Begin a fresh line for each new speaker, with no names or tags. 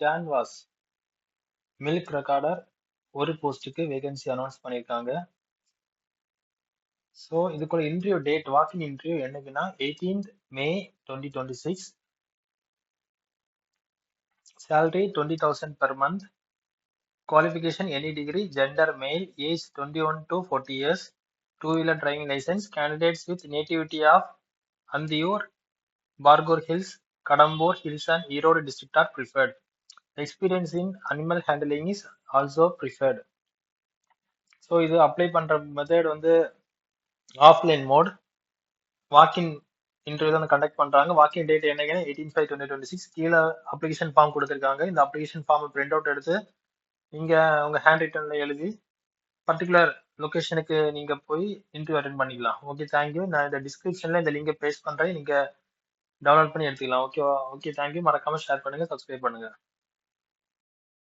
Canvas milk recorder ஒரு போஸ்ட்டுக்கு vacancy announce பண்ணியிருக்காங்க. ஸோ இதுக்குள்ள இன்டர்வியூ டேட் வாக்கின் இன்டர்வியூ என்னைக்குன்னா 18th May 2026. Salary 20,000 per month. Qualification any degree, gender male, age 21 to 40 years, two-wheeler driving license. Candidates with nativity of Andiur, Bargur Hills, Kadambur Hills and Erode district are preferred. Experience in animal handling is also preferred. So இது apply பண்ற method வந்து offline mode. வாக்கின் interview தான் conduct பண்றாங்க. வாக்கின் date என்னைக்குன்னா 18/5/2026. கீழே application form கொடுத்துருக்காங்க. இந்த application form print out எடுத்து நீங்க உங்க ஹேண்ட் ரிட்டன்ல எழுதி பர்டிகுலர் லொகேஷனுக்கு நீங்க போய் இன்டர்வியூ அட்டென்ட் பண்ணிக்கலாம். Okay, thank you. நான் இந்த டிஸ்கிரிப்ஷன்ல இந்த லிங்கை பேஸ்ட் பண்றேன், நீங்க டவுன்லோட் பண்ணி எடுத்துக்கலாம். ஓகேவா? Okay, thank you. மறக்காம ஷேர் பண்ணுங்க, சப்ஸ்கிரைப் பண்ணுங்க.